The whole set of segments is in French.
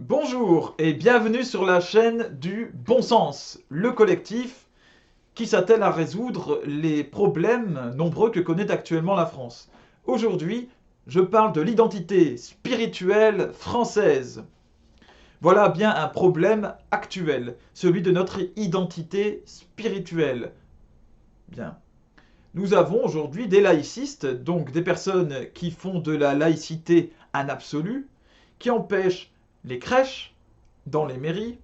Bonjour et bienvenue sur la chaîne du Bon Sens, le collectif qui s'attelle à résoudre les problèmes nombreux que connaît actuellement la France. Aujourd'hui, je parle de l'identité spirituelle française. Voilà bien un problème actuel, celui de notre identité spirituelle. Bien. Nous avons aujourd'hui des laïcistes, donc des personnes qui font de la laïcité un absolu, qui empêchent les crèches dans les mairies,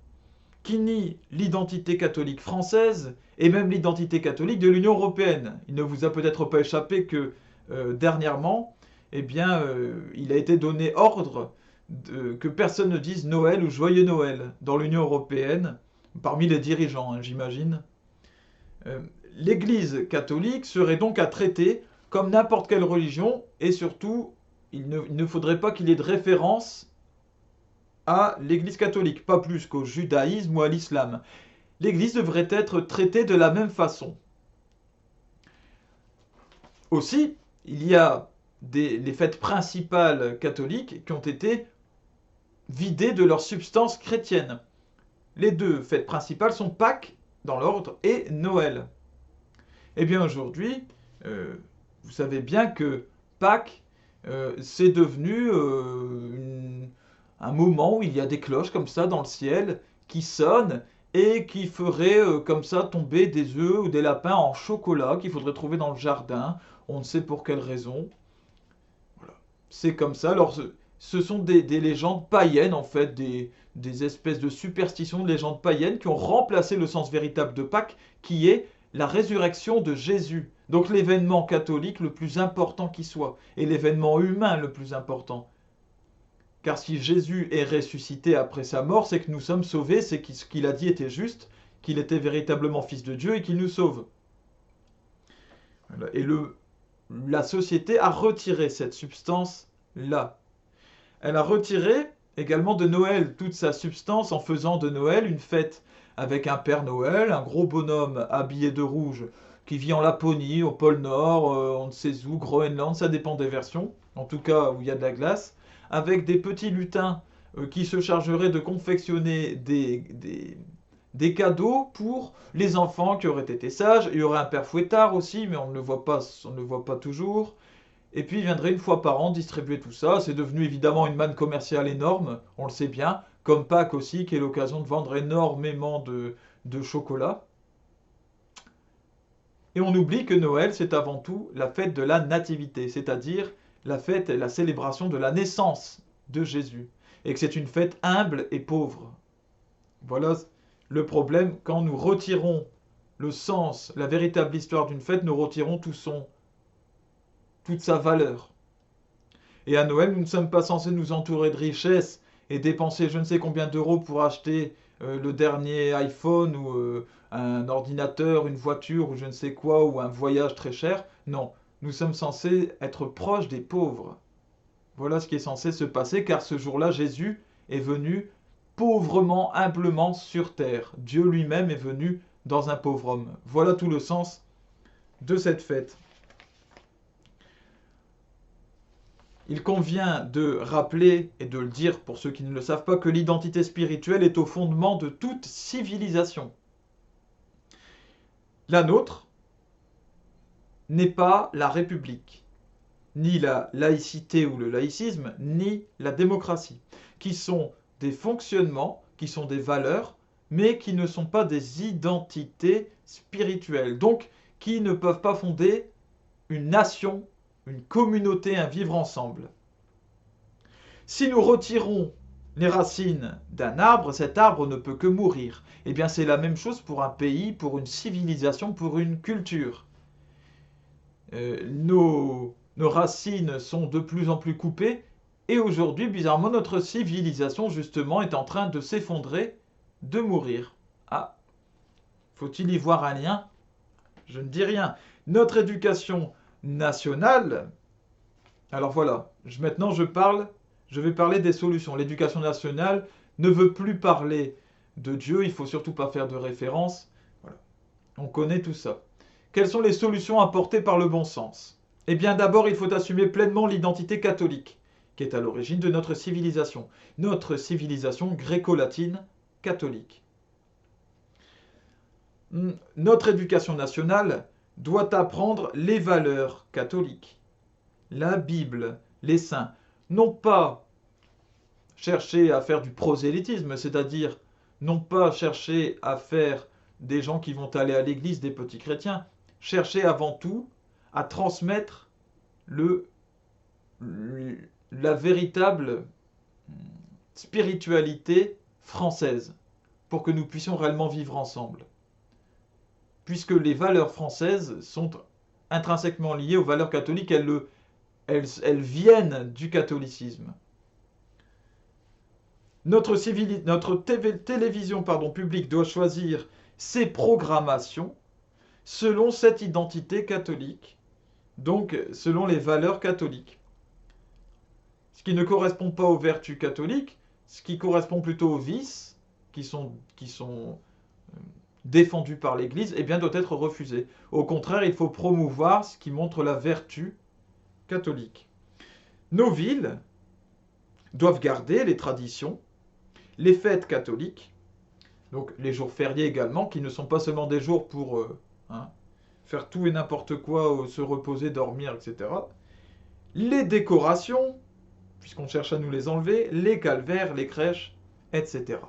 qui nient l'identité catholique française et même l'identité catholique de l'Union européenne. Il ne vous a peut-être pas échappé que dernièrement, il a été donné ordre que personne ne dise Noël ou Joyeux Noël dans l'Union européenne, parmi les dirigeants, hein, j'imagine. Euh, L'Église catholique serait donc à traiter comme n'importe quelle religion, et surtout, il ne faudrait pas qu'il y ait de référence à l'Église catholique, pas plus qu'au judaïsme ou à l'islam. L'Église devrait être traitée de la même façon. Aussi, il y a les fêtes principales catholiques qui ont été vidées de leur substance chrétienne. Les deux fêtes principales sont Pâques, dans l'ordre, et Noël. Eh bien aujourd'hui, vous savez bien que Pâques, c'est devenu un moment où il y a des cloches comme ça dans le ciel qui sonnent et qui feraient comme ça tomber des œufs ou des lapins en chocolat qu'il faudrait trouver dans le jardin. On ne sait pour quelle raison. Voilà. C'est comme ça. Alors ce sont des légendes païennes en fait, des espèces de superstitions, de légendes païennes qui ont remplacé le sens véritable de Pâques qui est la résurrection de Jésus. Donc l'événement catholique le plus important qui soit, et l'événement humain le plus important. Car si Jésus est ressuscité après sa mort, c'est que nous sommes sauvés, c'est que ce qu'il a dit était juste, qu'il était véritablement fils de Dieu et qu'il nous sauve. Voilà. Et la société a retiré cette substance-là. Elle a retiré également de Noël toute sa substance en faisant de Noël une fête avec un Père Noël, un gros bonhomme habillé de rouge qui vit en Laponie, au pôle Nord, on ne sait où, Groenland, ça dépend des versions, en tout cas où il y a de la glace, avec des petits lutins qui se chargeraient de confectionner des cadeaux pour les enfants qui auraient été sages. Il y aurait un père fouettard aussi, mais on ne le voit pas, on ne le voit pas toujours. Et puis il viendrait une fois par an distribuer tout ça. C'est devenu évidemment une manne commerciale énorme, on le sait bien, comme Pâques aussi, qui est l'occasion de vendre énormément de chocolat. Et on oublie que Noël, c'est avant tout la fête de la nativité, c'est-à-dire la fête et la célébration de la naissance de Jésus. Et que c'est une fête humble et pauvre. Voilà le problème. Quand nous retirons le sens, la véritable histoire d'une fête, nous retirons toute sa valeur. Et à Noël, nous ne sommes pas censés nous entourer de richesses et dépenser je ne sais combien d'euros pour acheter le dernier iPhone ou un ordinateur, une voiture ou je ne sais quoi, ou un voyage très cher. Non, nous sommes censés être proches des pauvres. Voilà ce qui est censé se passer, car ce jour-là, Jésus est venu pauvrement, humblement sur terre. Dieu lui-même est venu dans un pauvre homme. Voilà tout le sens de cette fête. Il convient de rappeler et de le dire pour ceux qui ne le savent pas que l'identité spirituelle est au fondement de toute civilisation. La nôtre n'est pas la République, ni la laïcité ou le laïcisme, ni la démocratie, qui sont des fonctionnements, qui sont des valeurs, mais qui ne sont pas des identités spirituelles, donc qui ne peuvent pas fonder une nation, une communauté, un vivre ensemble. Si nous retirons les racines d'un arbre, cet arbre ne peut que mourir. Eh bien, c'est la même chose pour un pays, pour une civilisation, pour une culture. Nos racines sont de plus en plus coupées, et aujourd'hui, bizarrement, notre civilisation, justement, est en train de s'effondrer, de mourir. Ah, faut-il y voir un lien? Je ne dis rien. Notre éducation nationale, alors voilà, maintenant je vais parler des solutions. L'éducation nationale ne veut plus parler de Dieu, il ne faut surtout pas faire de référence. Voilà. On connaît tout ça. Quelles sont les solutions apportées par le bon sens? Eh bien d'abord, il faut assumer pleinement l'identité catholique. qui est à l'origine de notre civilisation gréco-latine catholique. Notre éducation nationale doit apprendre les valeurs catholiques, la Bible, les saints, non pas chercher à faire du prosélytisme, c'est-à-dire non pas chercher à faire des gens qui vont aller à l'église, des petits chrétiens, chercher avant tout à transmettre la véritable spiritualité française pour que nous puissions réellement vivre ensemble. Puisque les valeurs françaises sont intrinsèquement liées aux valeurs catholiques, elles viennent du catholicisme. Notre télévision publique doit choisir ses programmations selon cette identité catholique, donc selon les valeurs catholiques. Ce qui ne correspond pas aux vertus catholiques, ce qui correspond plutôt aux vices qui sont défendus par l'Église, eh bien, doit être refusé. Au contraire, il faut promouvoir ce qui montre la vertu catholique. Nos villes doivent garder les traditions, les fêtes catholiques, donc les jours fériés également, qui ne sont pas seulement des jours pour faire tout et n'importe quoi, se reposer, dormir, etc. Les décorations, puisqu'on cherche à nous les enlever, les calvaires, les crèches, etc.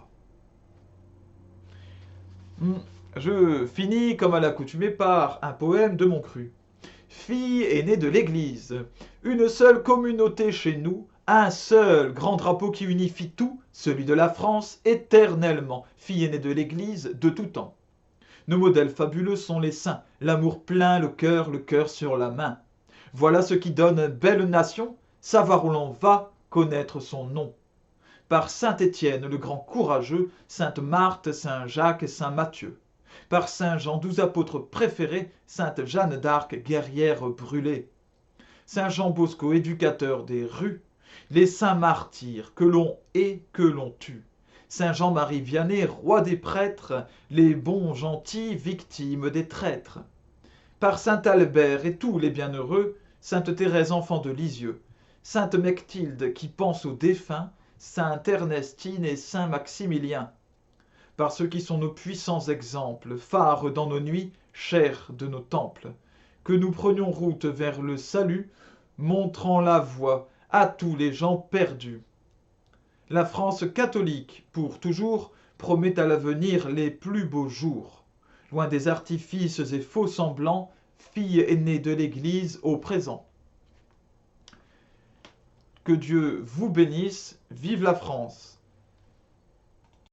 Je finis, comme à l'accoutumée, par un poème de mon cru. Fille aînée de l'Église, une seule communauté chez nous, un seul grand drapeau qui unifie tout, celui de la France, éternellement, fille aînée de l'Église de tout temps. Nos modèles fabuleux sont les saints, l'amour plein, le cœur sur la main. Voilà ce qui donne belle nation, savoir où l'on va, connaître son nom. Par saint Étienne, le grand courageux, sainte Marthe, saint Jacques et saint Matthieu. Par saint Jean, 12 apôtres préférés, sainte Jeanne d'Arc, guerrière brûlée. Saint Jean Bosco, éducateur des rues, les saints martyrs que l'on hait, que l'on tue. Saint Jean-Marie Vianney, roi des prêtres, les bons gentils, victimes des traîtres. Par saint Albert et tous les bienheureux, sainte Thérèse, enfant de Lisieux, sainte Mechtilde qui pense aux défunts, sainte Ernestine et saint Maximilien. Par ceux qui sont nos puissants exemples, phares dans nos nuits, chers de nos temples, que nous prenions route vers le salut, montrant la voie à tous les gens perdus. La France catholique, pour toujours, promet à l'avenir les plus beaux jours. Loin des artifices et faux semblants, fille aînée de l'Église au présent. Que Dieu vous bénisse, vive la France!